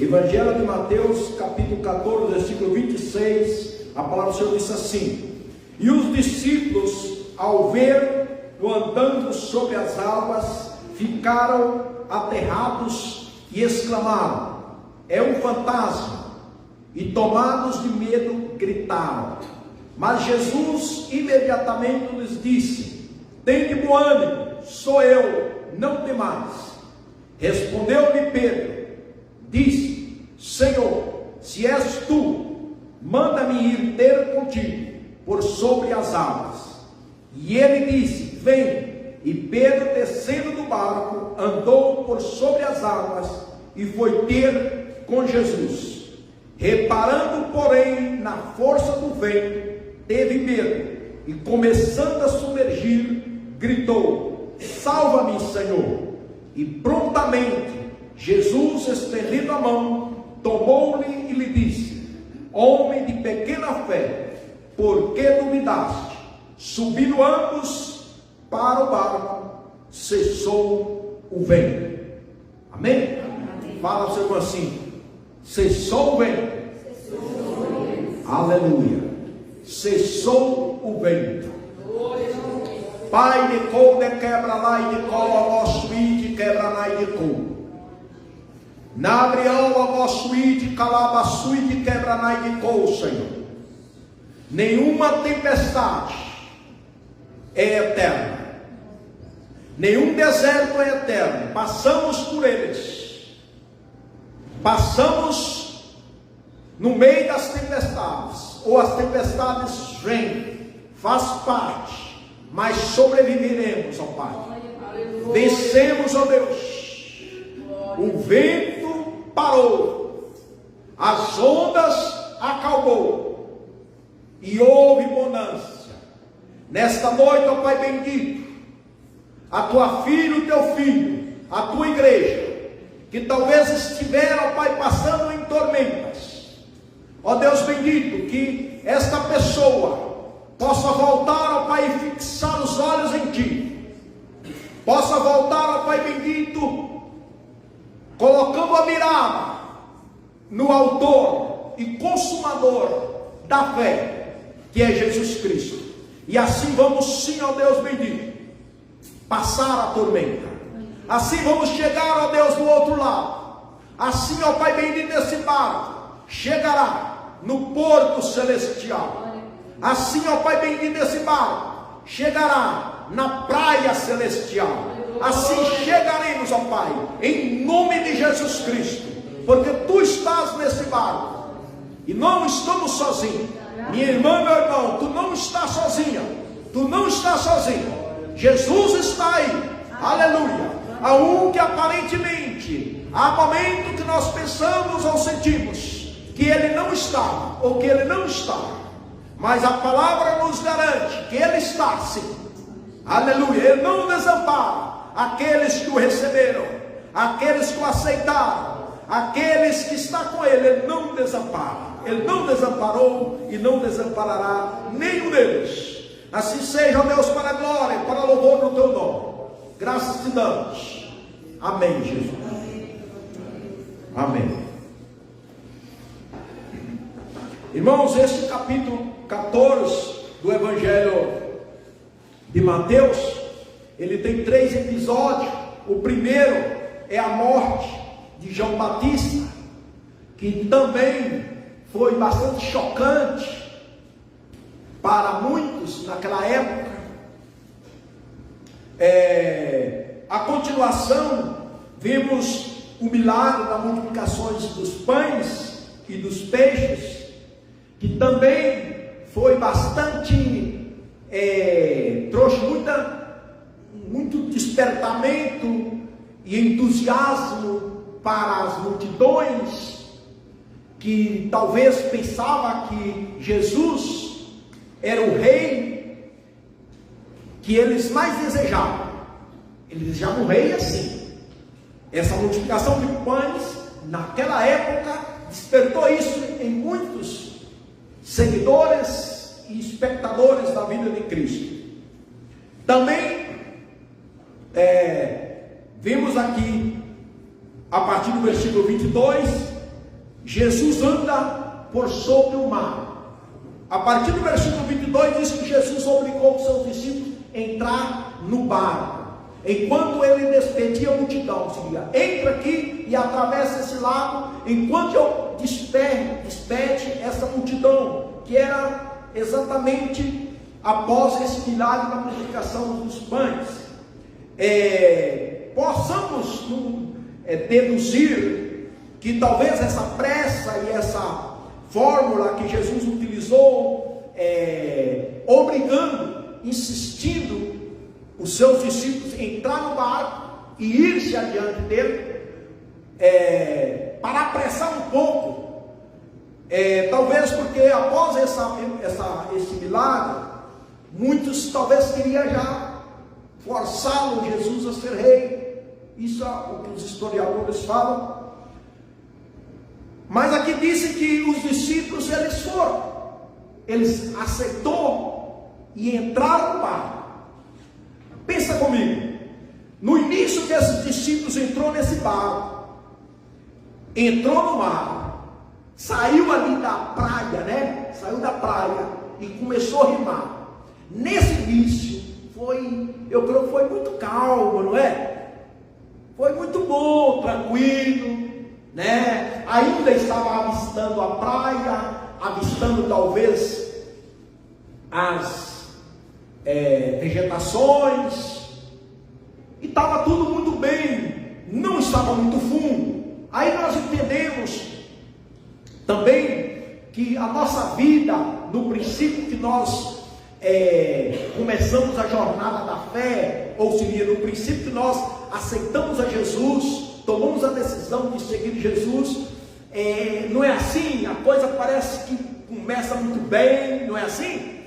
Evangelho de Mateus, capítulo 14, versículo 26, a palavra do Senhor diz assim: e os discípulos, ao ver-o andando sobre as águas, ficaram aterrados e exclamaram: é um fantasma! E tomados de medo, gritaram. Mas Jesus imediatamente lhes disse: tende bom ânimo, sou eu, não temais. Respondeu-lhe Pedro, disse: Senhor, se és tu, manda-me ir ter contigo por sobre as águas. E ele disse: vem. E Pedro, descendo do barco, andou por sobre as águas e foi ter com Jesus. Reparando, porém, na força do vento, teve medo e, começando a submergir, gritou: salva-me, Senhor! E prontamente Jesus, estendendo a mão, tomou-lhe e lhe disse: homem de pequena fé, por que duvidaste? Subindo ambos para o barco, cessou o vento. Amém? Amém. Fala ao seu irmão assim: cessou o vento. Aleluia. Cessou o vento. Pai de cor de quebra lá e de cola vosso ide quebra lá e de cor. Nabrião a vosso ide calabaçu e de quebra lá e de cor, Senhor. Nenhuma tempestade é eterna. Nenhum deserto é eterno. Passamos por eles. Passamos no meio das tempestades, ou as tempestades vêm, faz parte. Mas sobreviveremos, ó Pai. Vencemos, ó Deus. O vento parou, as ondas acalmou, e houve bonança. Nesta noite, ó Pai bendito, a tua filha, o teu filho, a tua igreja, que talvez estiveram, ó Pai, passando em tormentas, ó Deus bendito, que esta pessoa possa voltar, ó Pai, e fixar os olhos em Ti. Possa voltar, ó Pai bendito, colocando a mirada no autor e consumador da fé, que é Jesus Cristo. E assim vamos sim, ó Deus bendito, passar a tormenta. Assim vamos chegar, ó Deus, do outro lado. Assim, ó Pai bendito, esse barco chegará no porto celestial. Assim, ó Pai bendito, esse barco chegará na praia celestial. Assim chegaremos, ó Pai, em nome de Jesus Cristo, porque Tu estás nesse barco e não estamos sozinhos. Minha irmã, meu irmão, Tu não estás sozinha. Tu não estás sozinho. Jesus está aí. Aleluia. Aonde aparentemente há momento que nós pensamos ou sentimos que Ele não está, ou que Ele não está, mas a palavra nos garante que Ele está sim. Aleluia. Ele não desampara aqueles que o receberam, aqueles que o aceitaram, aqueles que estão com Ele. Ele não desampara. Ele não desamparou e não desamparará nenhum deles. Assim seja, ó Deus, para a glória e para o louvor do Teu nome. Graças te damos. Amém, Jesus. Amém. Irmãos, este capítulo 14 do Evangelho de Mateus, ele tem 3 episódios. O primeiro é a morte de João Batista, que também foi bastante chocante para muitos naquela época. A continuação, vimos o milagre da multiplicação dos pães e dos peixes, que também foi bastante, trouxe muito despertamento e entusiasmo para as multidões, que talvez pensava que Jesus era o rei que eles mais desejavam. Eles desejavam um rei assim. Essa multiplicação de pães, naquela época, despertou isso em muitos seguidores e espectadores da vida de Cristo. Também vimos aqui, a partir do versículo 22, Jesus anda por sobre o mar. A partir do versículo 22 diz que Jesus obrigou os seus discípulos a entrar no barco. Enquanto ele despedia a multidão, dizia: entra aqui e atravessa esse lago, enquanto eu despede essa multidão, que era exatamente após esse milagre da multiplicação dos pães. Possamos deduzir que talvez essa pressa e essa fórmula que Jesus utilizou, obrigando, insistindo os seus discípulos a entrar no barco e ir-se adiante dele, para apressar um pouco, talvez porque após esse milagre, muitos talvez queriam já forçá-lo, Jesus, a ser rei. Isso é o que os historiadores falam. Mas aqui disse que os discípulos, eles foram, eles aceitou e entraram no barco. Pensa comigo, no início que esses discípulos entrou nesse barco, entrou no mar, saiu ali da praia, né? Saiu da praia e começou a remar. Nesse início eu creio que foi muito calmo, não é? Foi muito bom, tranquilo, né? Ainda estava avistando a praia, avistando talvez as vegetações, e estava tudo muito bem, não estava muito fundo. Aí nós entendemos também que a nossa vida, no princípio que nós começamos a jornada da fé, ou seria no princípio que nós aceitamos a Jesus, tomamos a decisão de seguir Jesus, não é assim? A coisa parece que começa muito bem, não é assim?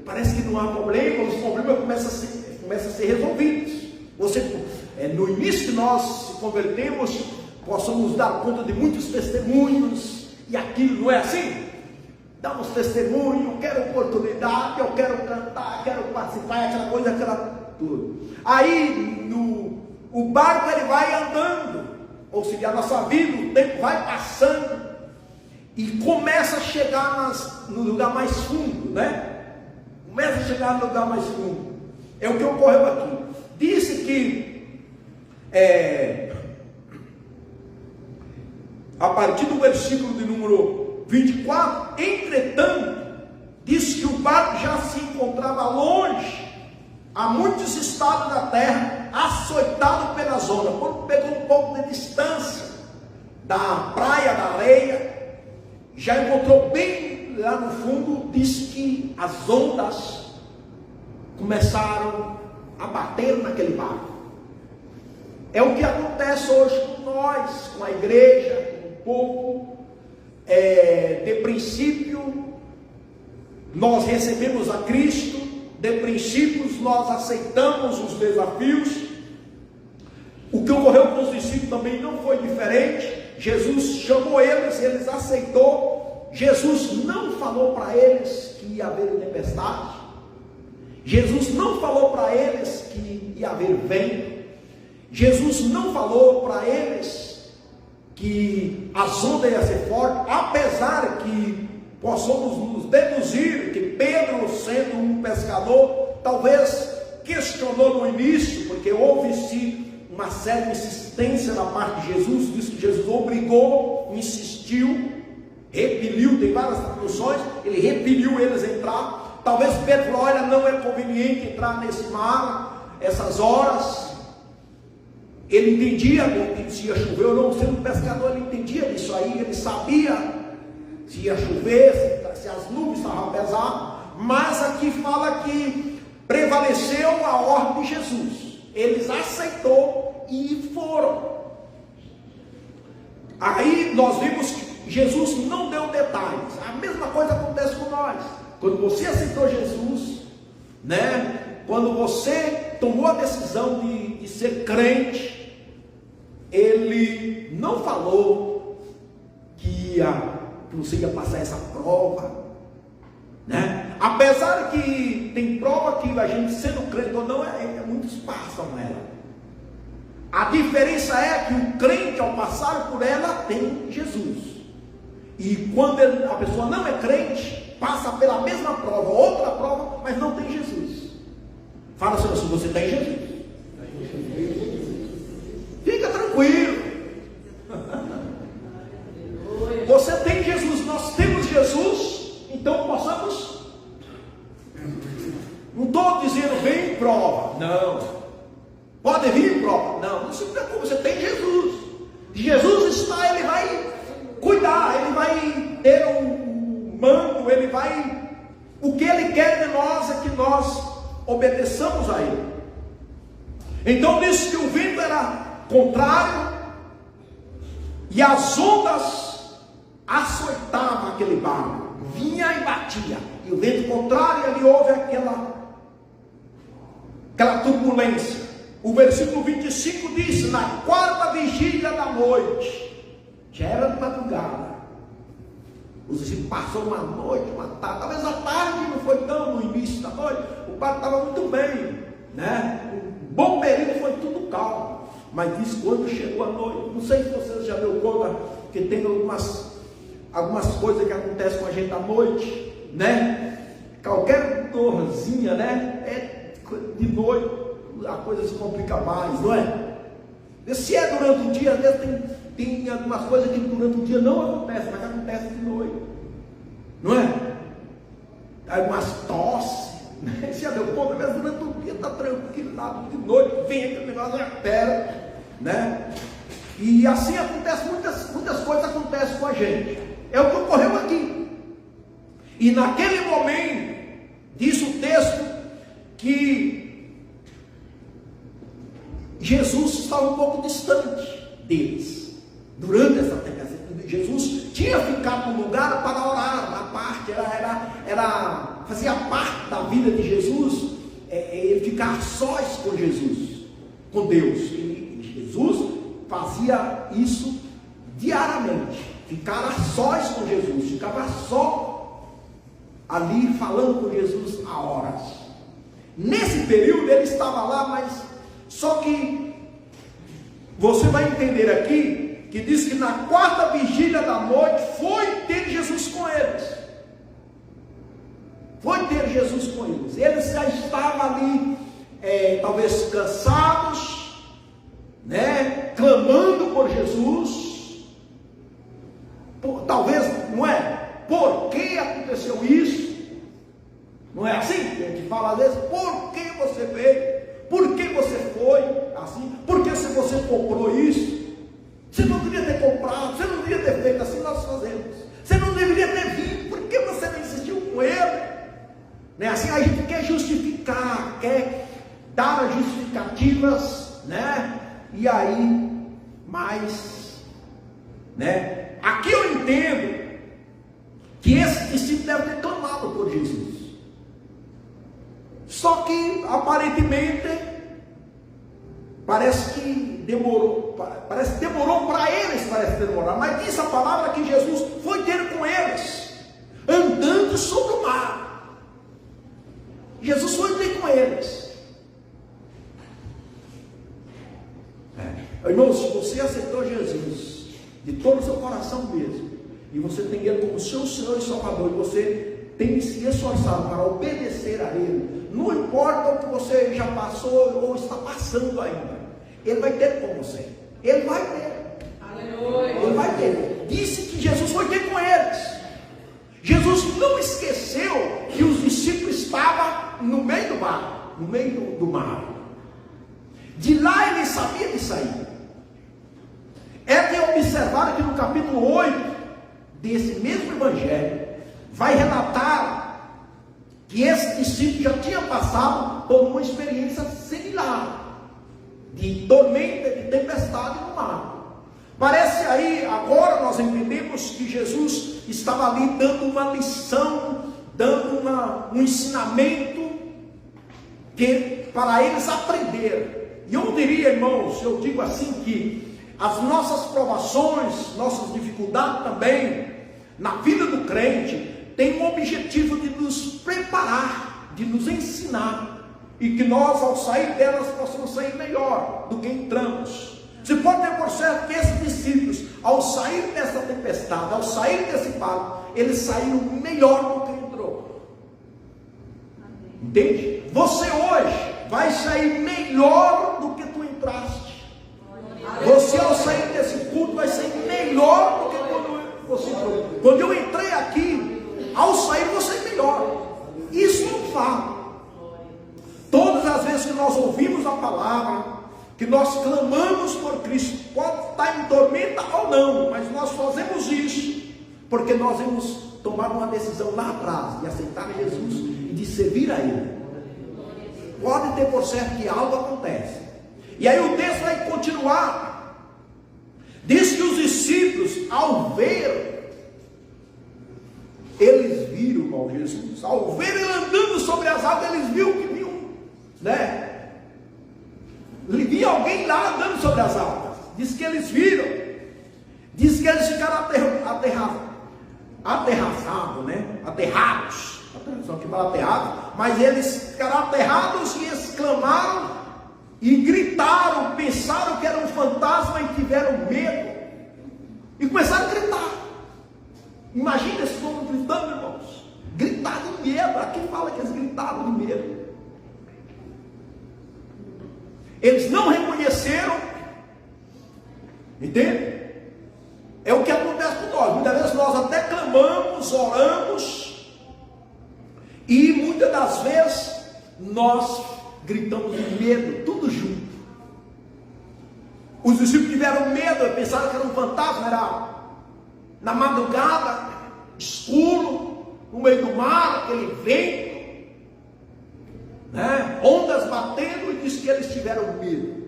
Parece que não há problema, os problemas começam a ser resolvidos. No início que nós se convertemos, possamos dar conta de muitos testemunhos, e aquilo não é assim? Damos testemunho, eu quero oportunidade, eu quero cantar, quero participar, aquela coisa, tudo. Aí o barco ele vai andando, ou seja, a nossa vida, o tempo vai passando e começa a chegar no lugar mais fundo, né? Começa a chegar no lugar mais fundo. É o que ocorreu aqui. Disse que a partir do versículo de número 24, entretanto, diz que o barco já se encontrava longe, a muitos estados da terra, açoitado pelas ondas. Quando pegou um pouco de distância da praia, da areia, já encontrou bem lá no fundo, diz que as ondas começaram a bater naquele barco. É o que acontece hoje com nós, com a igreja, com o povo. De princípio, nós recebemos a Cristo, de princípios nós aceitamos os desafios. O que ocorreu com os discípulos também não foi diferente. Jesus chamou eles, eles aceitou. Jesus não falou para eles que ia haver tempestade. Jesus não falou para eles que ia haver vento. Jesus não falou para eles que as ondas iam ser fortes, apesar que possamos nos deduzir que Pedro, sendo um pescador, talvez questionou no início, porque houve-se uma certa insistência da parte de Jesus, diz que Jesus obrigou, insistiu, repeliu, tem várias traduções, ele repeliu eles a entrar. Talvez Pedro falou: olha, não é conveniente entrar nesse mar, essas horas. Ele entendia se ia chover ou não, sendo um pescador, ele entendia disso aí, ele sabia se ia chover, se as nuvens estavam pesadas, mas aqui fala que prevaleceu a ordem de Jesus, eles aceitou e foram. Aí nós vimos que Jesus não deu detalhes. A mesma coisa acontece com nós. Quando você aceitou Jesus, né? Quando você tomou a decisão de ser crente, ele não falou que você ia passar essa prova, né? Apesar que tem prova que a gente, sendo crente ou não, muitos passam ela. A diferença é que o crente, ao passar por ela, tem Jesus. E quando a pessoa não é crente, passa pela mesma prova, outra prova, mas não tem Jesus. Fala assim, se você tem Jesus. Fica tranquilo. Você tem Jesus, nós temos Jesus, então possamos. Não estou dizendo vem prova, não. Pode vir prova, não se preocupe, você tem Jesus. Jesus está, ele vai cuidar, ele vai ter um mando, ele vai. O que ele quer de nós é que nós obedeçamos a ele. Então disse que o vento era contrário e as ondas açoitavam aquele barco, vinha e batia, e o vento contrário, ali houve aquela turbulência. O versículo 25 diz: na quarta vigília da noite, já era de madrugada, os discípulos passou uma noite, uma tarde, talvez a tarde não foi tão no início da noite, o barco estava muito bem, né? Um bom período, foi tudo calmo. Mas diz quando chegou a noite, não sei se você já deu conta que tem algumas coisas que acontecem com a gente à noite, né? Qualquer dorzinha, né? De noite a coisa se complica mais, não é? Se é durante o dia, às vezes tem algumas coisas que durante o dia não acontecem, mas acontecem de noite, não é? Algumas tosse, né? Se já deu conta, mas durante o dia está tranquilo, lá de noite vem aquele negócio, pera, né? E assim acontece, muitas coisas acontecem com a gente. É o que ocorreu aqui. E naquele momento, diz o texto que Jesus estava um pouco distante deles. Durante essa tempestade, Jesus tinha ficado no lugar para orar, na parte, fazia parte da vida de Jesus, ele ficar sós com Jesus, com Deus. E Jesus fazia isso diariamente, ficar a sós com Jesus, ficava só ali falando com Jesus há horas. Nesse período ele estava lá, mas só que você vai entender aqui que diz que na quarta vigília da noite foi ter Jesus com eles. Foi ter Jesus com eles. Eles já estavam ali, talvez cansados, né? Clamando por Jesus. Talvez, não é? Por que aconteceu isso? Não é assim? A gente fala às vezes, por que você veio? Por que você foi assim? Por que se você comprou isso? Você não devia ter comprado, você não devia ter feito assim, nós fazemos. Você não deveria ter vindo, por que você não insistiu com ele? Né? Assim a gente quer justificar, quer dar justificativas, né? E aí, mas, né? Aqui eu entendo que esse discípulo deve ter clamado por Jesus. Só que aparentemente parece que demorou para eles, mas diz a palavra que Jesus foi ter com eles, andando sobre o mar. Jesus foi ter com eles. Irmãos, se você aceitou Jesus de todo o seu coração mesmo, e você tem ele como seu Senhor e Salvador, e você tem se esforçado para obedecer a ele, não importa o que você já passou ou está passando ainda, ele vai ter com você. Ele vai ter. Aleluia. Ele vai ter. Disse que Jesus foi ter com eles. Jesus não esqueceu que os discípulos estavam no meio do mar, no meio do mar. De lá ele sabia de sair. É de observar que no capítulo 8 desse mesmo evangelho vai relatar que esse discípulo já tinha passado por uma experiência similar de tormenta, de tempestade no mar. Parece aí, agora nós entendemos que Jesus estava ali dando uma lição, dando um ensinamento para eles aprender. E eu diria, irmãos, eu digo assim, que as nossas provações, nossas dificuldades também, na vida do crente, tem o objetivo de nos preparar, de nos ensinar, e que nós, ao sair delas, possamos sair melhor do que entramos. Você pode ter por certo que esses discípulos, ao sair dessa tempestade, ao sair desse barco, eles saíram melhor do que entrou. Entende? Você hoje vai sair melhor do que tu entraste. Você, ao sair desse culto, vai sair melhor do que quando você entrou. Quando eu entrei aqui, ao sair vou sair melhor. Isso não fala. Todas as vezes que nós ouvimos a palavra, que nós clamamos por Cristo, pode estar em tormenta ou não, mas nós fazemos isso porque nós vamos tomar uma decisão lá atrás de aceitar Jesus e de servir a Ele. Pode ter por certo que algo acontece. E aí o texto vai continuar. Diz que os discípulos, ao ver, eles viram, irmão, Jesus, ao ver ele andando sobre as águas, eles viram que viam, né? Ele via alguém lá andando sobre as águas. Diz que eles viram. Diz que eles ficaram aterrados, né? Aterrados. A tradução aqui fala aterrados. Mas eles ficaram aterrados e exclamaram e gritaram, pensaram que era um fantasma e tiveram medo. E começaram a gritar. Imagina esse povo gritando, irmãos. Gritar de medo. Aqui fala que eles gritaram de medo. Eles não reconheceram. Entende? É o que acontece com nós. Muitas vezes nós até clamamos, oramos, e muitas das vezes nós gritamos de medo, tudo junto. Os discípulos tiveram medo, pensaram que era um fantasma, era na madrugada, escuro, no meio do mar, aquele vento, né? Ondas batendo, e diz que eles tiveram medo.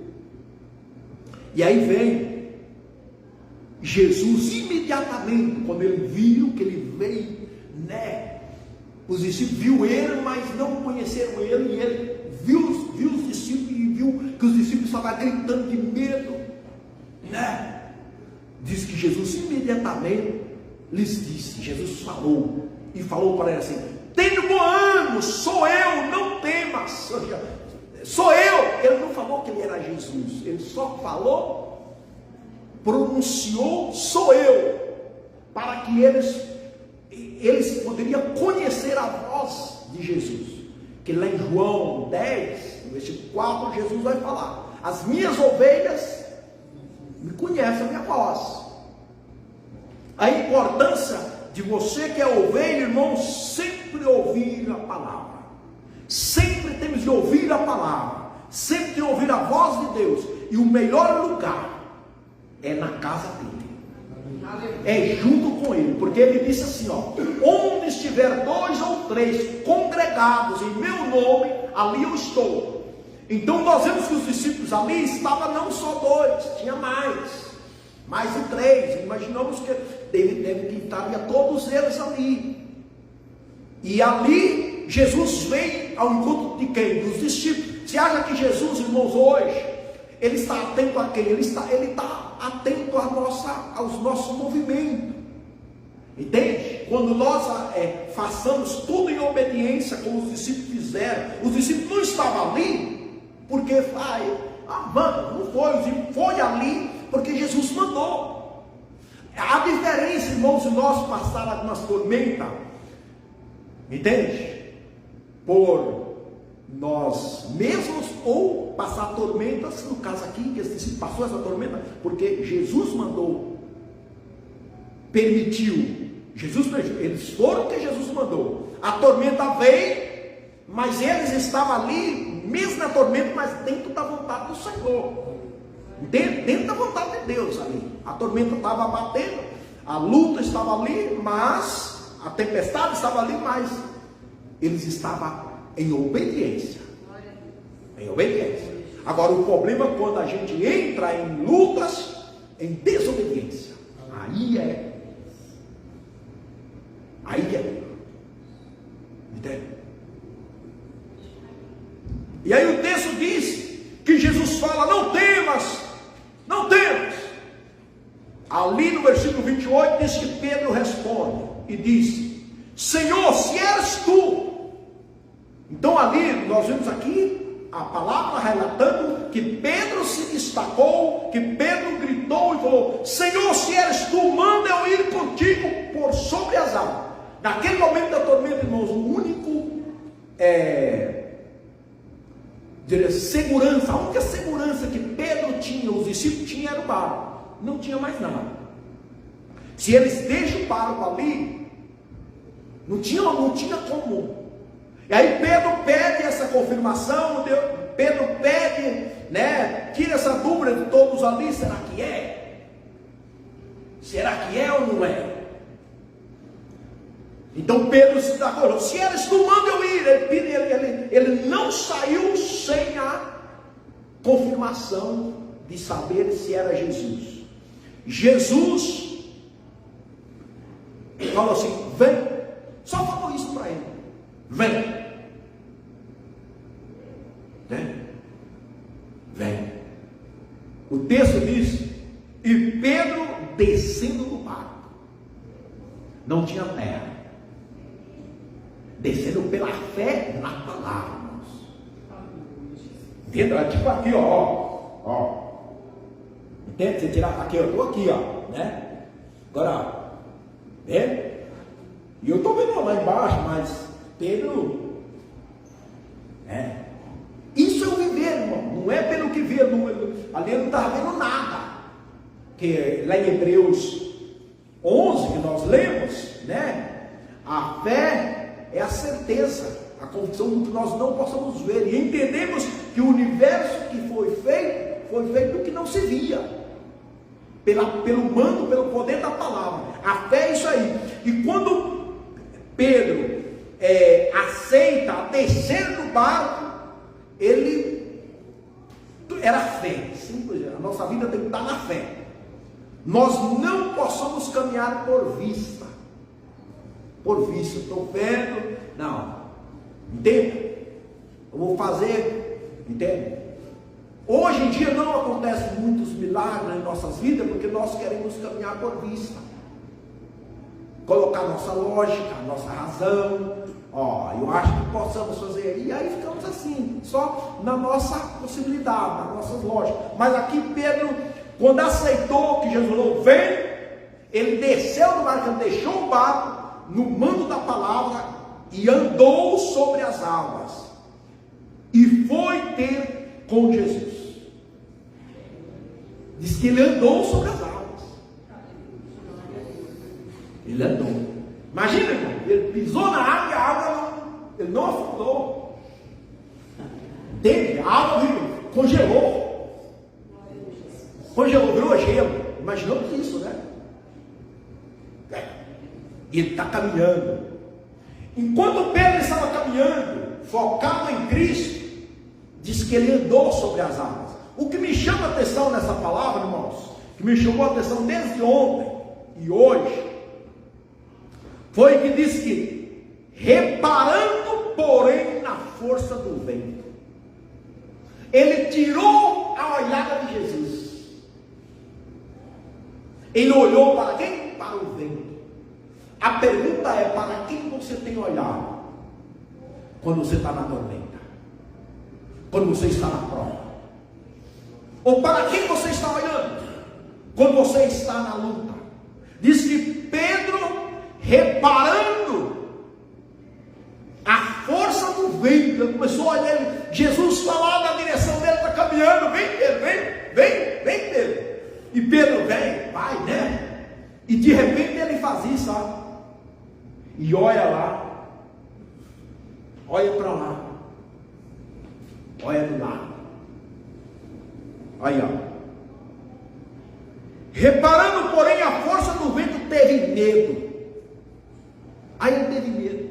E aí vem Jesus imediatamente, quando ele viu que ele veio, né? Os discípulos viu ele, mas não conheceram ele, e ele viu os discípulos e viu que os discípulos estavam gritando de medo, né? Diz que Jesus imediatamente lhes disse, Jesus falou, e falou para ele assim: tenha bom ânimo, sou eu, não temas. Sou eu. Ele não falou que ele era Jesus, ele só falou, pronunciou, sou eu, para que eles poderiam conhecer a voz de Jesus. Que lá em João 10, no versículo 4, Jesus vai falar: as minhas ovelhas me conhecem a minha voz. A importância de você que é ovelha, irmão, sempre ouvir a palavra. Sempre temos de ouvir a palavra, sempre de ouvir a voz de Deus. E o melhor lugar é na casa dele, é junto com ele, porque ele disse assim, ó: onde estiver 2 ou 3 congregados em meu nome, ali eu estou. Então nós vemos que os discípulos ali estavam não só 2, tinha mais de 3. Imaginamos que deve que estaria todos eles ali. E ali Jesus veio ao encontro de quem? Dos discípulos. Você acha que Jesus, irmãos, hoje ele está atento a quem? Ele está atento aos nossos movimentos. Entende? Quando nós façamos tudo em obediência, como os discípulos fizeram. Os discípulos não estavam ali porque não foi ali porque Jesus mandou. A diferença, irmãos, de nós passar algumas tormentas, entende? Por nós mesmos, ou passar tormentas, no caso aqui, que esse discípulo passou essa tormenta, porque Jesus mandou, permitiu, eles foram o que Jesus mandou. A tormenta veio, mas eles estavam ali, mesmo na tormenta, mas dentro da vontade do Senhor, dentro da vontade de Deus ali. A tormenta estava batendo, a luta estava ali, mas a tempestade estava ali, mas eles estavam em obediência. Em obediência. Agora o problema é quando a gente entra em lutas em desobediência. Aí é. Entende? E aí o texto diz que Jesus fala: não temas. Ali no versículo 28 diz que Pedro responde e diz: Senhor, se eres tu. Então ali nós vimos aqui a palavra relatando que Pedro se destacou, que Pedro gritou e falou: Senhor, se eres tu, manda eu ir contigo por sobre as águas. Naquele momento da tormenta, irmãos, o único segurança, a única segurança que Pedro tinha, os discípulos tinham, era o barco. Não tinha mais nada. Se eles deixam o barco ali, não tinha como. E aí Pedro pede essa confirmação, Pedro pede, né, tira essa dúvida de todos ali: será que é? Será que é ou não é? Então Pedro se destacou: se eres tu, manda eu ir. Ele não saiu sem a confirmação de saber se era Jesus. Jesus falou assim: vem. Só falou isso para ele: vem. Vem. O texto diz: e Pedro descendo do barco, não tinha terra, descendo pela fé na palavra, irmãos. Entenda? Tipo aqui, ó. Entende? Você tirar aqui, eu estou aqui, ó, né? Agora, vê? E eu estou vendo lá embaixo, mas Pedro, isso é o viver, irmão. Não é pelo que vê, ali ele não estava vendo nada. Que lá em Hebreus 11, que nós lemos, né? A fé é a certeza, a convicção do que nós não possamos ver. E entendemos que o universo que foi feito do que não se via. Pelo mando, pelo poder da palavra. A fé é isso aí. E quando Pedro aceita descer do barco, ele era fé. Simples. A nossa vida tem que estar na fé. Nós não possamos caminhar por vista. Por vista, estou vendo. Não. Entende? Eu vou fazer. Entende? Hoje em dia não acontecem muitos milagres em nossas vidas, porque nós queremos caminhar por vista. Colocar nossa lógica, nossa razão. Eu acho que possamos fazer. E aí ficamos assim, só na nossa possibilidade, nas nossas lógicas. Mas aqui Pedro, quando aceitou que Jesus falou: vem, ele desceu do barco, ele deixou o barco no mando da palavra e andou sobre as águas. E foi ter com Jesus. Diz que ele andou sobre as águas. Ele andou. Imagina, irmão, ele pisou na água e a água ele não afundou. Entende? A água congelou. Congelou, virou gelo. Imaginamos isso, né? Ele está caminhando. Enquanto Pedro estava caminhando, focado em Cristo, diz que ele andou sobre as águas. O que me chama a atenção nessa palavra, irmãos, que me chamou a atenção desde ontem e hoje, foi que diz que, reparando, porém, na força do vento, ele tirou a olhada de Jesus. Ele olhou para quem? Para o vento. A pergunta é: para quem você tem olhado quando você está na tormenta? Quando você está na prova? Ou para quem você está olhando quando você está na luta? Diz que Pedro, reparando a força do vento, ele começou a olhar, Jesus está lá na direção dele, está caminhando: vem Pedro, vem Pedro. E Pedro vem, vai, né? E de repente ele faz isso, sabe? E olha lá, olha para lá, olha do lado. Aí, ó. Reparando, porém, a força do vento, teve medo. Aí ele teve medo.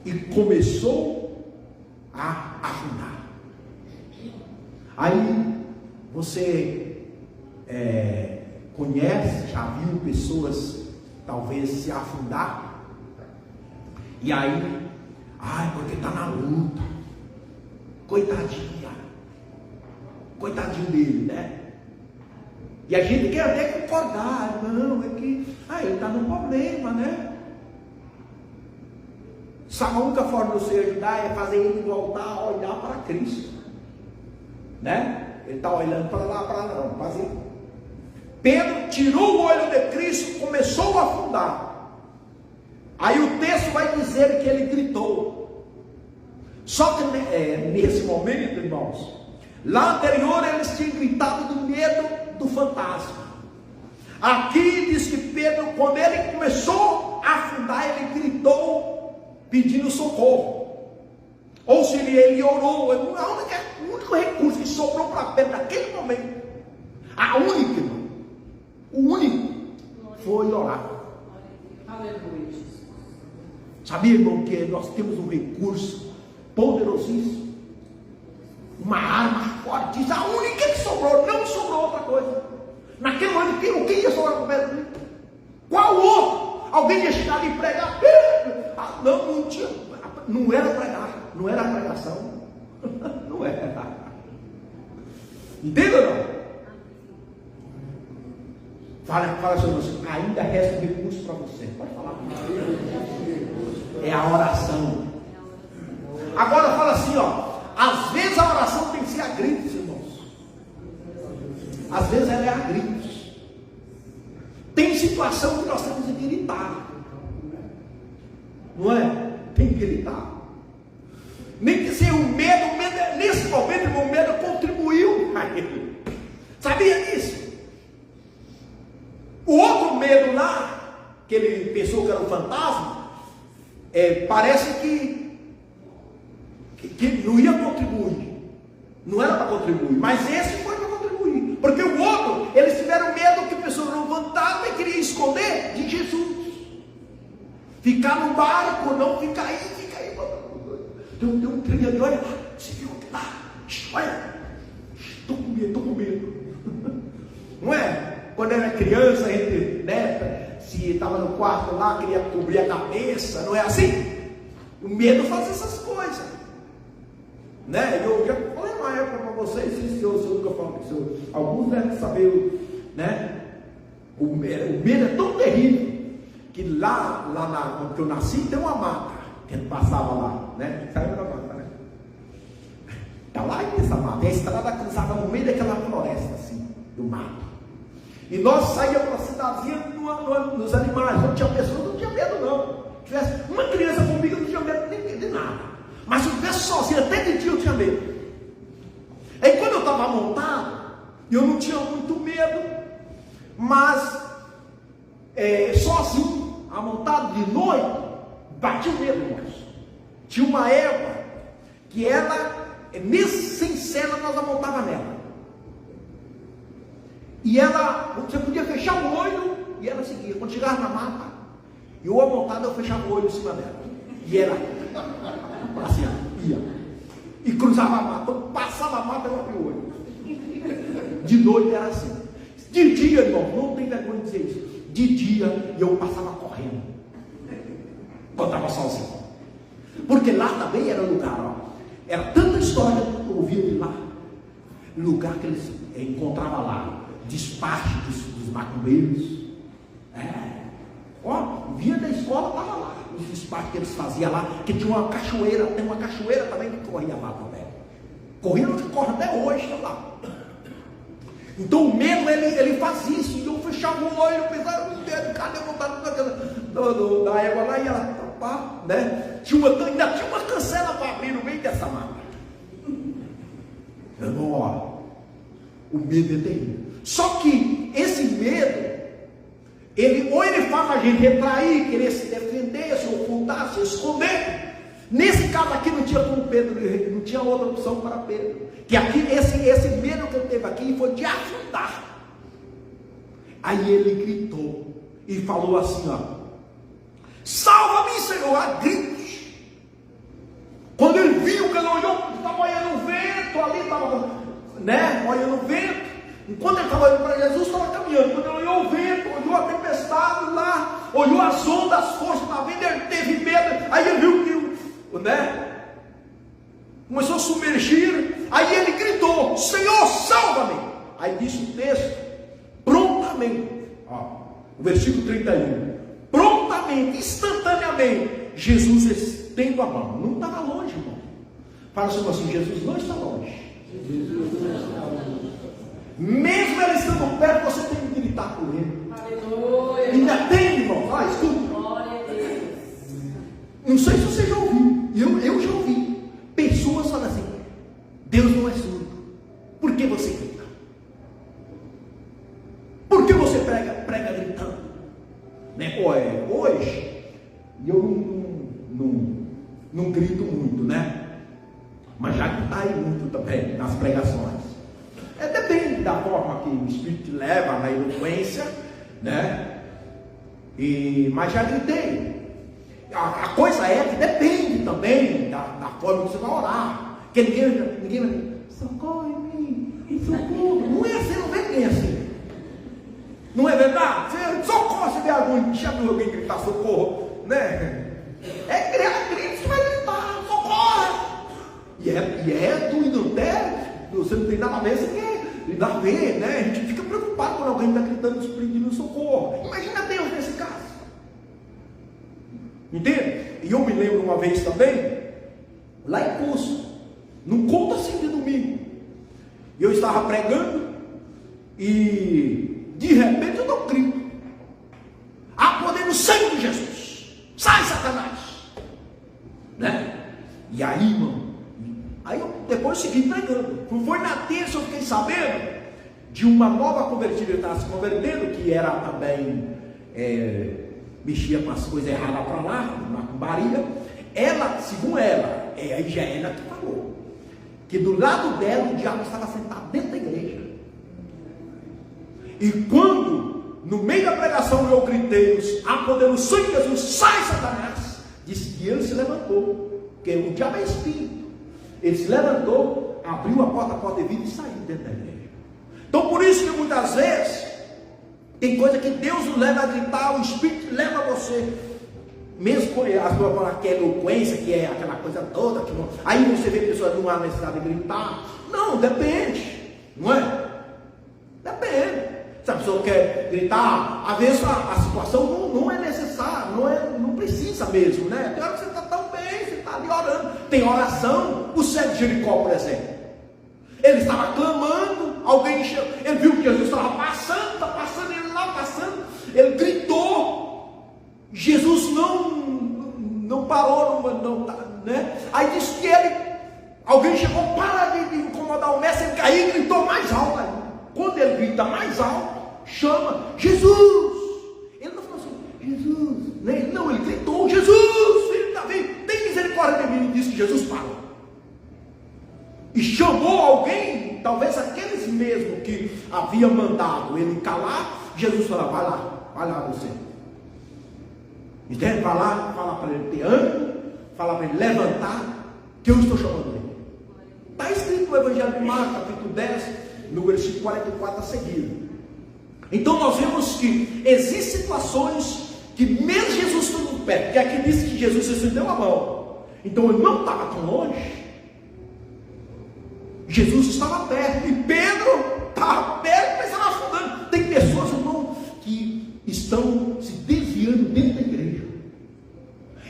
E começou a afundar. Aí você conhece, já viu pessoas talvez se afundar. E aí, porque está na luta. Coitadinho dele, né? E a gente quer até concordar: não, é que ele está no problema, né? Sabe, a única forma de você ajudar é fazer ele voltar a olhar para Cristo, né? Ele está olhando para lá, não, fazer. Pedro tirou o olho de Cristo e começou a afundar. Aí o texto vai dizer que ele gritou. Só que nesse momento, irmãos, lá anterior eles tinham gritado do medo do fantasma. Aqui diz que Pedro, quando ele começou a afundar, ele gritou pedindo socorro. Ou seja, ele orou. O único recurso que sobrou para Pedro naquele momento, o único foi orar. Sabia, irmão, que nós temos um recurso poderosíssimo, uma arma forte. A única que sobrou, não sobrou outra coisa. Naquele momento, o que ia sobrar para Pedro? Qual outro? Alguém ia chegar ali e pregar? Não tinha. Não era pregar, não era pregação. Não era. Entendeu ou não? Fala sobre você. Ainda resta um recurso para você. Pode falar. É a oração. Agora fala assim, ó. Às vezes a oração tem que ser a gritos, irmãos. Às vezes ela é a gritos. Tem situação que nós temos que gritar. Não é? Tem que gritar. Nem que seja o medo, nesse momento, irmão, o medo contribuiu a ele. Sabia disso? O outro medo lá, que ele pensou que era um fantasma, parece que não ia contribuir. Não era para contribuir, mas esse foi para contribuir. Porque o outro, eles tiveram medo que a pessoa não levantava e queria esconder de Jesus. Ficar no barco, não ficar aí. Tem um trem ali, olha, você viu lá, olha, estou com medo. Não é? Quando era criança, a gente, né, se estava no quarto lá, queria cobrir a cabeça, não é assim? O medo faz essas coisas, né? Eu já falei uma época para vocês, se eu nunca falo isso, alguns devem saber, né? O medo é tão terrível que lá onde eu nasci tem uma mata. A gente passava lá, né? Saiu da mata, né? Está lá nessa mata. E a estrada cruzava no meio daquela floresta, assim, do mato. E nós saíamos para a cidadezinha nos animais. Não tinha pessoa, não tinha medo, não. Se tivesse uma criança comigo, não tinha medo nem de nada. Mas se eu estivesse sozinho, até de dia eu tinha medo. Aí quando eu estava montado, eu não tinha muito medo, mas sozinho, amontado de noite, batia o medo, irmãos. Tinha uma égua que ela, sem cena, nós amontava nela. E ela, você podia fechar o olho e ela seguia. Quando chegava na mata, eu amontado, eu fechava o olho em cima dela. E ela, assim, ia. E cruzava a mata. Quando passava a mata, eu abria o olho. De noite era assim. De dia, irmão, não tem vergonha de dizer isso. De dia, eu passava correndo. Quando estava sozinho. Porque lá também era lugar, ó. Era tanta história que eu ouvia de lá. Lugar que eles encontravam lá. Despacho dos macumbeiros. Vinha da escola, estava lá. Os despachos que eles faziam lá. Que tinha uma cachoeira. Tem uma cachoeira também que corria lá também. Corria que corre até hoje, está lá. Então o medo, ele faz isso. E eu fechava o olho, eu pensava, meu Deus, cadê a vontade da égua lá? E ela, né? Ainda tinha uma cancela para abrir no meio dessa mata. Irmão, ó, o medo é terrível. Só que esse medo, ou ele faz a gente retrair, querer se defender, se ocultar, se esconder. Nesse caso aqui não tinha como Pedro, não tinha outra opção para Pedro. Que aqui, esse medo que ele teve aqui foi de afundar. Aí ele gritou e falou assim, ó: salva-me, Senhor, a gritos. Quando ele viu que ele olhou, estava olhando o vento, ali estava, né, olhando o vento. Enquanto ele estava olhando para Jesus, estava caminhando. Quando ele olhou o vento, olhou a tempestade lá, olhou as ondas, as forças da vida, ele teve medo. Aí ele viu que, né, começou a submergir. Aí ele gritou: Senhor, salva-me. Aí disse o texto, prontamente, ó, o versículo 31, prontamente, instantaneamente, Jesus estendo a mão. Não estava longe, irmão. Fala assim, Jesus não está longe. Mesmo ele estando perto, você tem que gritar com ele. Aleluia. Ainda tem, irmão. Ah, escuta. Glória a Deus. Não sei se você já ouviu. Eu já ouvi. Pessoas falam assim: Deus não é surdo. Por que você grita? Por que você prega gritando? Né? Hoje, eu não grito muito, né? Mas já gritei muito também nas pregações. Depende da forma que o Espírito te leva, na eloquência, né? Mas já gritei. A coisa é que depende também da forma que você vai orar. Porque ninguém vai dizer, socorre em mim, socorro. Não é assim, não vem ninguém assim. Não é verdade? Socorro, você vê alguém, já viu alguém gritar socorro, né? Grito que vai gritar, socorro. E é doido até, você não tem nada a ver, você quer dar a ver, né? A gente fica preocupado quando alguém está gritando, pedindo socorro. Imagina Deus nesse caso. Entende? E eu me lembro uma vez também, lá em curso, num culto assim de domingo, eu estava pregando e de repente eu dou um grito: há poder no sangue de Jesus, sai Satanás, né? E aí, irmão, eu depois segui pregando. Foi na terça eu fiquei sabendo de uma nova convertida que estava se convertendo, que era também mexia com as coisas erradas para lá, na macumbaria. Ela, segundo ela, aí já ela que falou, que do lado dela o diabo estava sentado dentro da igreja. E quando, no meio da pregação, eu gritei: há poder no sangue de Jesus, sai Satanás, disse que ele se levantou, porque o diabo é espírito. Ele se levantou, abriu a porta de vidro e saiu dentro da igreja. Então por isso que muitas vezes tem coisa que Deus nos leva a gritar, o Espírito leva você, mesmo com as pessoas falam que é eloquência, que é aquela coisa toda, que não, aí você vê pessoas não há necessidade de gritar. Não, depende, não é? Depende. Se a pessoa quer gritar, às vezes a situação não é necessária, não precisa mesmo, né? Tem hora que você está tão bem, você está ali orando. Tem oração, o cego de Jericó, por exemplo. Ele estava clamando, alguém chegou, ele viu que Jesus estava passando, ele lá passando, ele gritou. Jesus não parou, né? Aí disse que alguém chegou, para de incomodar o mestre, ele caiu e gritou mais alto aí. Quando ele grita mais alto, chama Jesus. Ele não falou assim, Jesus, né? Não, ele gritou, Jesus, filho de Davi, tem misericórdia de mim. E disse que Jesus parou. E chamou alguém, talvez aqueles mesmo que havia mandado ele calar. Jesus falou: vai lá você. Entende? Vai lá, fala para ele ter ânimo, fala para ele levantar, que eu estou chamando ele. Está escrito no Evangelho de Marcos, capítulo 10, no versículo 44 a seguir. Então nós vemos que existem situações que mesmo Jesus estando perto, porque aqui diz que Jesus estendeu a mão, então ele não estava tão longe. Jesus estava perto, e Pedro estava perto, mas estava afundando. Tem pessoas, irmão, que estão se desviando dentro da igreja,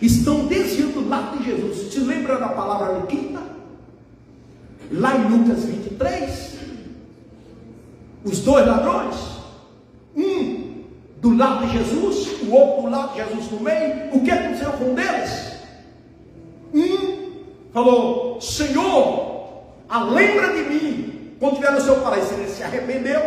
estão desviando do lado de Jesus. Se lembra da palavra quinta? Lá em Lucas 23, os dois ladrões, um do lado de Jesus, o outro do lado de Jesus no meio. O que aconteceu com um deles? Um falou: Senhor, lembra de mim quando estiver no seu paraíso. Ele se arrependeu.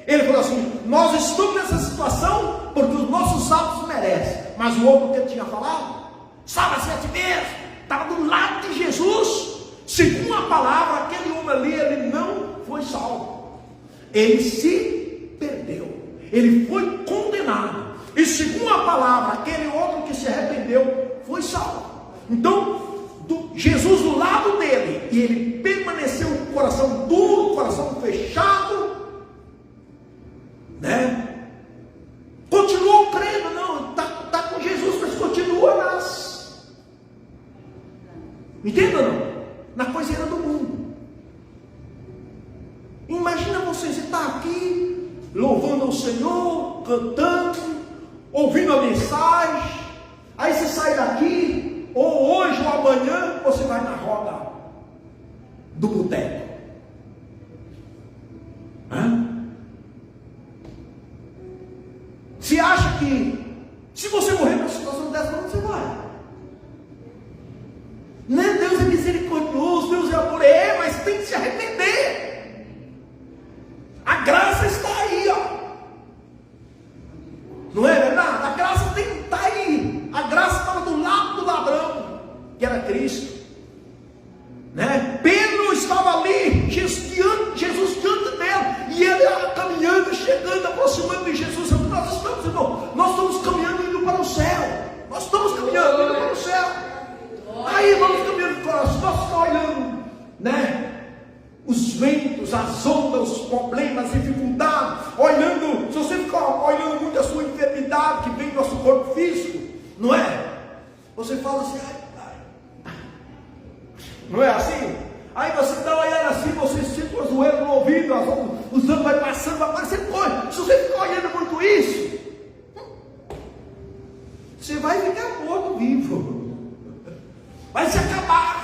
Ele falou assim: nós estamos nessa situação porque os nossos atos merecem. Mas o outro que ele tinha falado, salva-se a ti mesmo, estava do lado de Jesus. Segundo a palavra, aquele homem ali, ele não foi salvo, ele se perdeu, ele foi condenado. E segundo a palavra, aquele outro que se arrependeu foi salvo. Então Jesus do lado dele, e ele permaneceu com o coração duro, coração fechado, né? Continuou crendo, não, está com Jesus, mas continua entenda não? Na coiseira do mundo. Imagina você estar aqui, louvando ao Senhor, cantando, ouvindo a mensagem, aí você sai daqui, ou hoje ou amanhã você vai na roda do boteco. Você acha que se você morrer numa situação dessa, onde você vai? Né? Deus é misericordioso, Deus é amor, mas tem que se arrepender. A graça está aí, ó. Não é verdade? A graça tem que estar aí. A graça estava do lado do ladrão, que era Cristo. Né? Pedro estava ali, Jesus diante dele, e ele caminhando, chegando, aproximando de Jesus. Nós estamos, irmão, nós estamos caminhando indo para o céu. Nós estamos caminhando indo para o céu. Aí vamos caminhando para o céu, nós estamos olhando, né? Os ventos, as ondas, os problemas, as dificuldades, olhando. Se você ficar olhando muito a sua enfermidade que vem do nosso corpo físico, não é? Você fala assim, não é assim? Aí você está olhando assim, você sente o joelho no ouvido, os anos vai passando, vai aparecendo coisa. Se você ficar olhando muito isso, você vai ficar morto vivo, vai se acabar.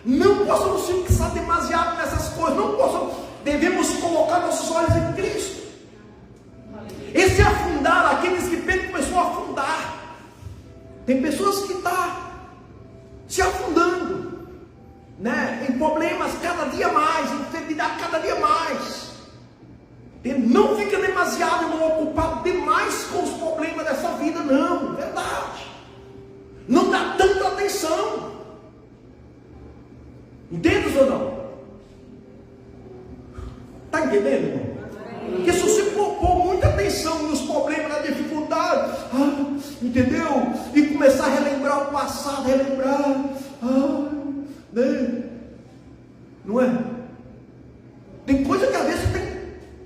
Não possamos fixar demasiado nessas coisas, não possamos, devemos colocar nossos olhos em Cristo. Esse afundar, aqueles que Pedro começou a afundar, tem pessoas que estão se afundando, né, em problemas cada dia mais, em enfermidade cada dia mais. Não fica demasiado ocupado demais com os problemas dessa vida, não, verdade. Não dá tanta atenção. Entende ou não? Está entendendo, irmão? Porque se você pôr muita atenção nos problemas, na dificuldade, entendeu? E começar a relembrar o passado, né? Não é? Tem coisa que às vezes você tem que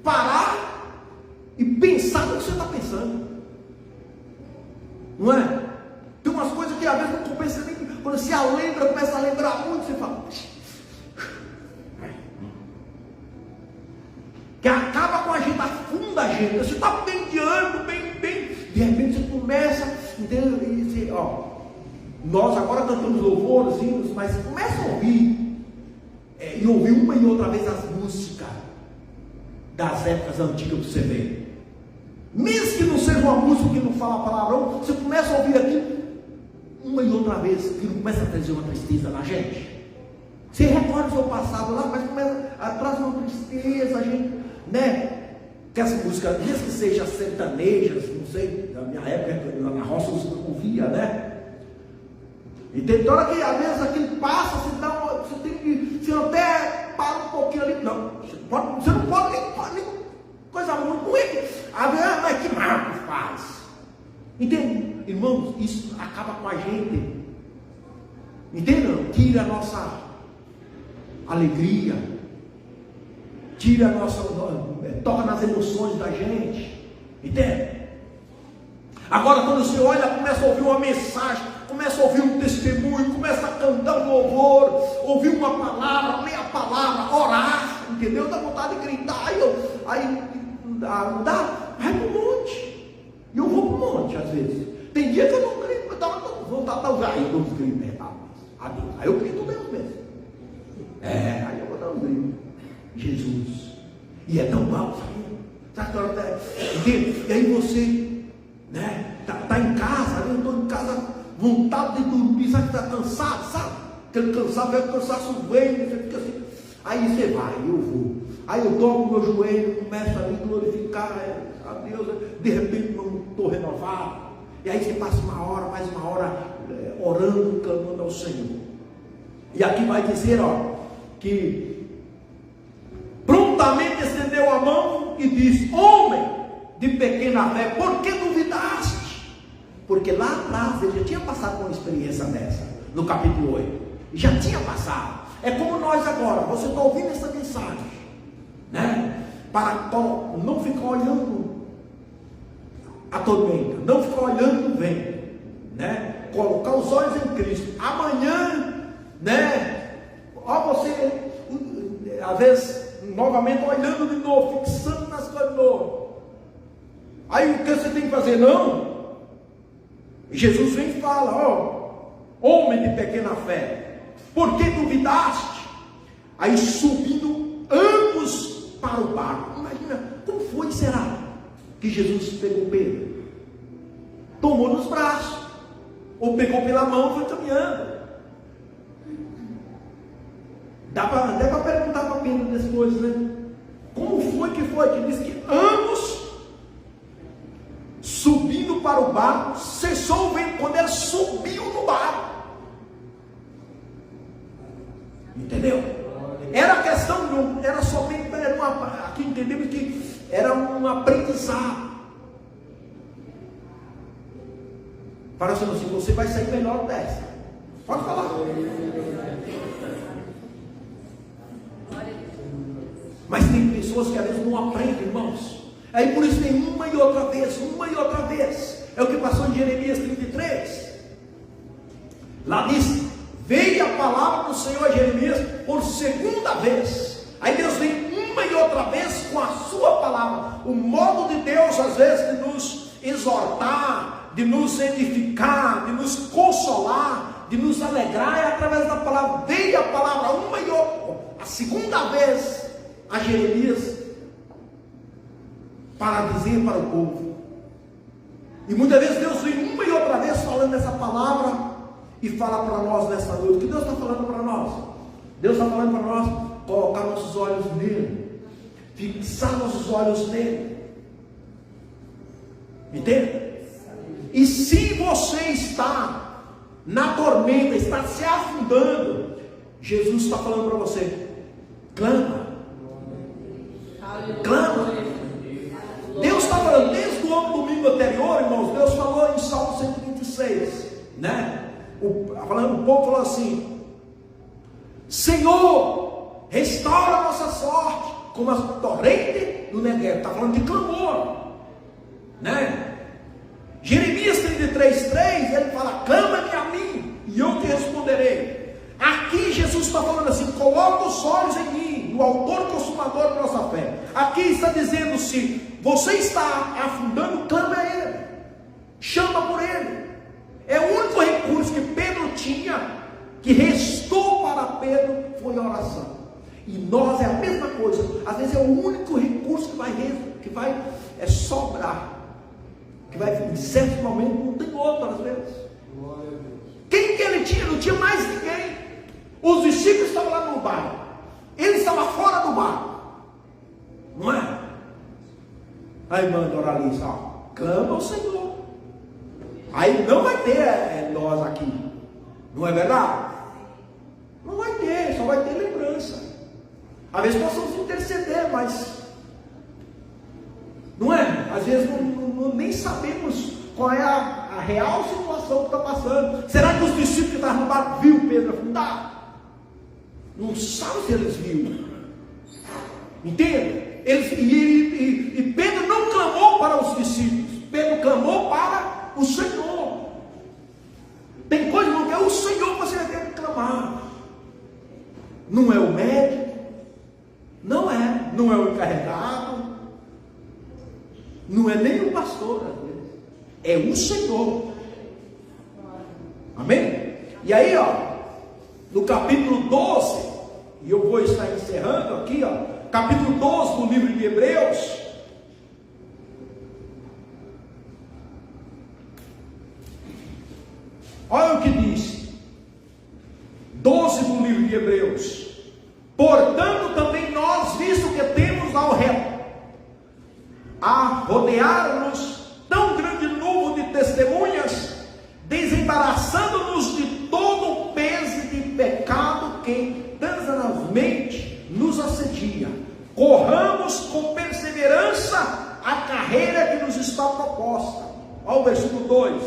parar e pensar no que você está pensando. Não é? Tem umas coisas que às vezes não compensa nem. Quando você lembra, começa a lembrar muito, você fala. Que acaba com a gente, afunda a gente. Você está penteando, bem, de repente você começa, entendeu? E você, nós agora cantamos louvores, hinos, mas você começa a ouvir, e ouvir uma e outra vez as músicas das épocas antigas para você ver. Mesmo que não seja uma música que não fala palavrão, você começa a ouvir aqui uma e outra vez, que não começa a trazer uma tristeza na gente. Você recorda o seu passado lá, mas começa a trazer uma tristeza, a gente, né? Que essa música, mesmo que seja sertanejas, não sei, na minha época, na roça você não ouvia, né? E tem hora que às vezes aquilo passa, você tem que, você até para um pouquinho ali, não, você não pode nem coisa muito ruim, mas que mal que faz, entende? Irmãos, isso acaba com a gente, entendeu? Tira a nossa alegria, tira a nossa, toca nas emoções da gente, entende? Agora quando você olha, começa a ouvir uma mensagem, começa a ouvir um testemunho, começa a cantar um louvor, ouvir uma palavra, ler a palavra, orar, entendeu? Dá vontade de gritar, aí não dá, vai para o monte. E eu vou para o monte às vezes. Tem dia que eu não grito, mas dá vontade de usar, aí eu dou uns gritos, a Deus. Aí eu grito Deus mesmo. Aí eu vou dar um grito. Jesus. E é tão mal, sabe? Entende? E aí você, né? Tá em casa, eu estou em casa, vontade de dormir, sabe que está cansado, sabe? Aquele cansado, vai cansaço vem, você fica assim. Aí você vai, eu vou. Aí eu dobro meu joelho, começo a me glorificar a Deus, de repente eu estou renovado. E aí você passa uma hora, mais uma hora, orando, clamando ao Senhor. E aqui vai dizer, que prontamente estendeu a mão e disse: homem de pequena fé, por que duvidaste? Porque lá atrás ele já tinha passado por uma experiência dessa, no capítulo 8, já tinha passado. É como nós agora, você está ouvindo essa mensagem, né? Para não ficar olhando a tormenta, não ficar olhando o vento, né? Colocar os olhos em Cristo. Amanhã, né? Você, às vezes, novamente olhando de novo, fixando nas coisas de novo. Aí o que você tem que fazer? Não. Jesus vem e fala: homem de pequena fé, por que duvidaste? Aí subindo ambos para o barco. Imagina, como foi, será, que Jesus pegou Pedro? Tomou nos braços, ou pegou pela mão e foi caminhando. Dá para perguntar para Pedro depois, né? Como foi que diz que ambos subindo para o barco, cessou o vento quando ele subiu no barco. Entendeu? Era questão, era somente, aqui entendemos que era um aprendizado. Para assim, você vai sair melhor dessa. Pode falar. Mas tem pessoas que às vezes não aprendem, irmãos. Aí por isso tem uma e outra vez. É o que passou em Jeremias 33. Lá diz: veio a palavra do Senhor a Jeremias por segunda vez. Aí Deus vem uma e outra vez com a sua palavra. O modo de Deus às vezes de nos exortar, de nos edificar, de nos consolar, de nos alegrar, é através da palavra. Veio a palavra uma e outra, a segunda vez a Jeremias, para dizer para o povo. E muitas vezes Deus vem uma e outra vez falando essa palavra e fala para nós nessa noite. O que Deus está falando para nós? Deus está falando para nós colocar nossos olhos nele, fixar nossos olhos nele. Entende? E se você está na tormenta, está se afundando, Jesus está falando para você: clama. Deus está falando, desde o domingo anterior, irmãos, Deus falou em Salmo 126, né? O povo falou assim: Senhor, restaura a nossa sorte, como a torrente do Negueb. Está falando de clamor, né? Jeremias 33:3, ele fala: clama-me a mim, e eu te responderei. Aqui Jesus está falando assim: coloca os olhos em mim, o autor e consumador da nossa fé. Aqui está dizendo: se você está afundando, clama a Ele, chama por Ele. É o único recurso que Pedro tinha, que restou para Pedro, foi a oração. E nós é a mesma coisa. Às vezes é o único recurso que vai sobrar, que vai, em certo momento, não tem outro às vezes. Quem que ele tinha? Não tinha mais ninguém. Os discípulos estavam lá no barco, ele estava fora do barco, não é? Aí manda orar ali, clama ao Senhor. Aí não vai ter nós aqui, não é verdade? Não vai ter, só vai ter lembrança. Às vezes possamos interceder, mas não é? Às vezes nem sabemos qual é a real situação que está passando. Será que os discípulos que estavam no barco viu Pedro afundar? Não sabe se eles viram. Entende? E Pedro não clamou para os discípulos, Pedro clamou para o Senhor. Tem coisa que é o Senhor que você vai ter que clamar. Não é o médico, não é o encarregado, não é nem o pastor, é o Senhor. Amém? E aí, no capítulo 12, e eu vou estar encerrando aqui, capítulo 12 do livro de Hebreus. Olha o que diz, 12 do livro de Hebreus: portanto também nós, visto que temos a rodear-nos tão grande número de testemunhas, desembaraçando-nos de todo o peso de pecado que tenazmente nos assedia, corramos com perseverança a carreira que nos está proposta. Olha o versículo 2: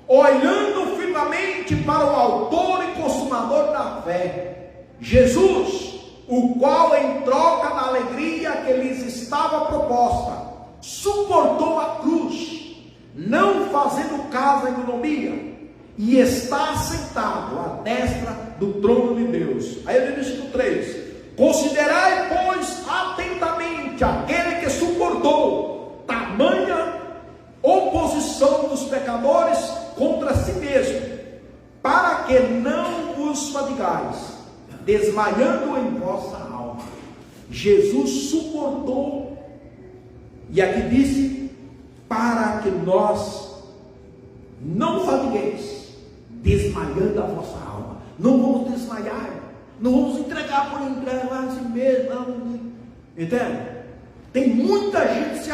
olhando firmemente para o autor e consumador da fé, Jesus, o qual em troca da alegria que lhes estava proposta, suportou a cruz, não fazendo caso à ignominia, e está assentado à destra do trono de Deus. Aí ele diz no 3: considerai, pois, atentamente aquele que suportou tamanha oposição dos pecadores contra si mesmo, para que não vos fatigais, desmaiando em vossa alma. Jesus suportou, e aqui disse, para que nós não fatigueis, desmaiando a vossa alma. Não vamos desmaiar, não vamos entregar por entregar assim mesmo, não. Entende? Tem muita gente se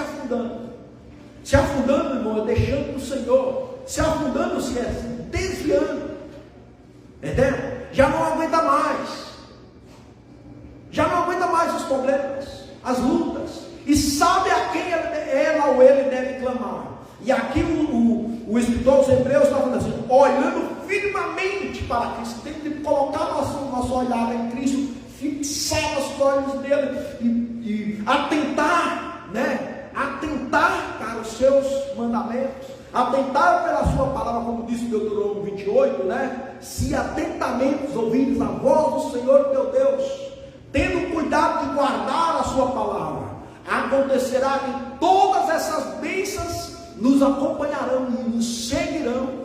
afundando, irmão, deixando o Senhor, se afundando, se desviando, entende? Já não aguenta mais os problemas, as lutas, e sabe a quem ela ou ele deve clamar. E aqui o escritor aos Hebreus está falando assim, olhando firmemente para Cristo, tem que colocar nosso olhar em Cristo, fixar os olhos dele e atentar, né? Atentar para os seus mandamentos, atentar pela sua palavra, como disse Deuteronômio 28, né? Se atentamente ouvires a voz do Senhor teu Deus, tendo cuidado de guardar a sua palavra, acontecerá que todas essas bênçãos nos acompanharão e nos seguirão.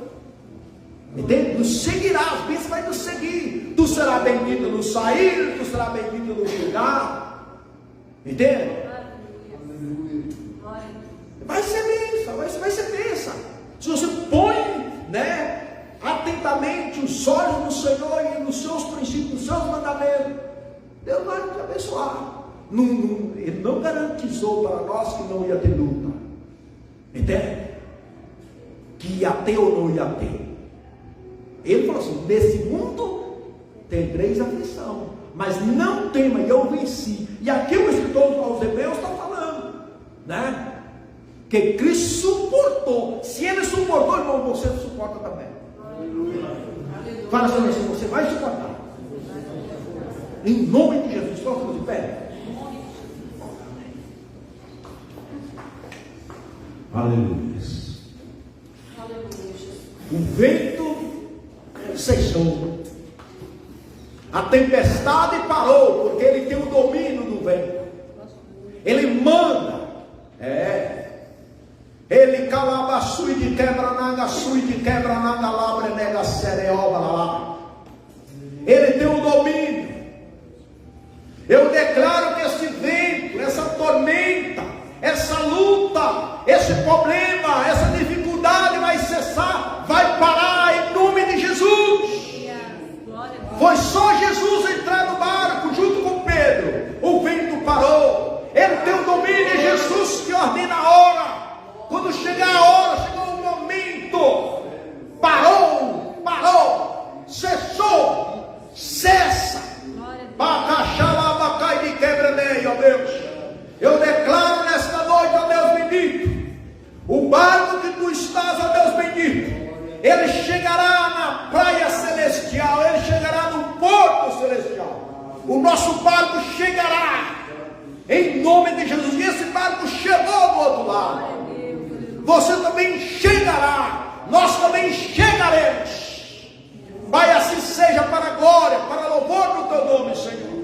Entende? Nos seguirá, as bênçãos vai nos seguir. Tu serás bendito no sair, tu serás bendito no chegar. Entende? Vai ser bênção, vai ser bênção. Se você põe, né, atentamente os olhos no Senhor e nos seus princípios, nos seus mandamentos, Deus vai te abençoar. Ele não garantizou para nós que não ia ter luta. Entende? Que ia ter ou não ia ter. Ele falou assim, nesse mundo tereis aflição, mas não tema, eu venci. E aqui o escritor aos Hebreus está falando, né? Que Cristo suportou. Se ele suportou, irmão, você suporta também. Fala assim, você vai suportar. Em nome de Jesus, coloca de pé. Aleluia. O vento cessou, a tempestade parou, porque ele tem o domínio do vento. Ele manda, ele calabaçui de quebra-naga, sui de quebra-naga, labre nega cereoba lá. Ele tem o domínio. Eu declaro que esse vento, essa tormenta, essa luta, esse problema, essa dificuldade vai cessar, vai parar em nome de Jesus. Foi só Jesus entrar no barco junto com Pedro, o vento parou. Ele tem o domínio, é Jesus que ordena a hora. Quando chegar a hora, chegou o momento, parou, cessou, cessa. Bacachalabacai de quebra-meio, ó Deus. Eu declaro nesta noite, ó Deus bendito, o barco que tu estás, ó Deus bendito, ele chegará na praia celestial, ele chegará no porto celestial. O nosso barco chegará, em nome de Jesus. E esse barco chegou do outro lado. Você também chegará, nós também chegaremos. Pai, assim seja, para a glória, para a louvor do teu nome, Senhor.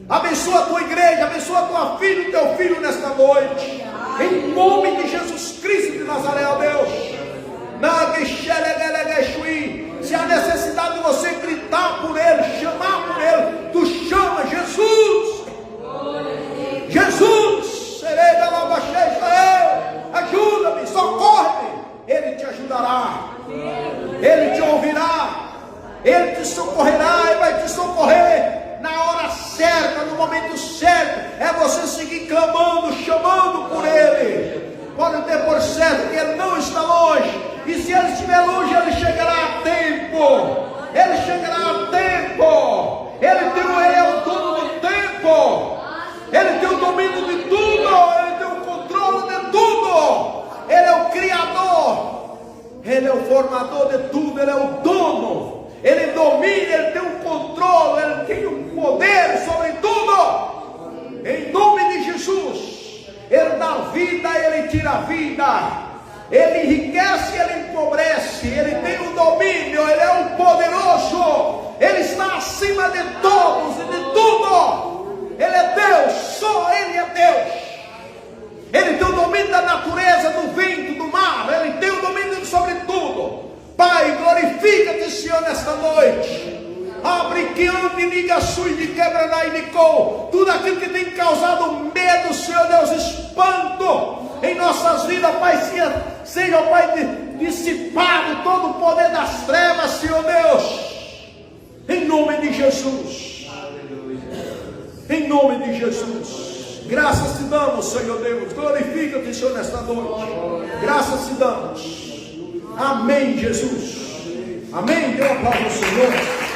Abençoa a tua igreja, abençoa a tua filha e teu filho nesta noite, em nome de Jesus Cristo de Nazaré, ó Deus. Se há necessidade de você gritar por ele, chamar por ele, tu chama Jesus. Jesus, ajuda-me, socorre-me. Ele te ajudará, ele te ouvirá, ele te socorrerá e vai te socorrer na hora certa, no momento certo. É você seguir clamando, chamando por ele. Pode ter por certo que ele não está longe. E se ele estiver longe, ele chegará a tempo. Ele chegará a tempo. Ele é o dono do tempo. Ele tem o domínio de tudo. Ele tem o controle de tudo. Ele é o Criador. Ele é o formador de tudo. Ele é o dono. Ele domina, ele tem o controle, ele tem o poder sobre tudo. Em nome de Jesus. Ele dá vida, ele tira a vida. Ele enriquece, ele empobrece. Ele tem o domínio, ele é o poderoso. Ele está acima de todos e de tudo. Ele é Deus, só ele é Deus. Ele tem o domínio da natureza, do vento, do mar. Ele tem o domínio sobre tudo. Pai, glorifica-te, Senhor, nesta noite. que ande ligações de quebra e nicou, tudo aquilo que tem causado medo, Senhor Deus, espanto em nossas vidas, Pai, seja, Pai, dissipado todo o poder das trevas, Senhor Deus, em nome de Jesus, em nome de Jesus. Graças te damos, Senhor Deus, glorifica-te, Senhor, nesta noite, graças te damos, amém, Jesus, amém. Dê um aplauso ao Senhor.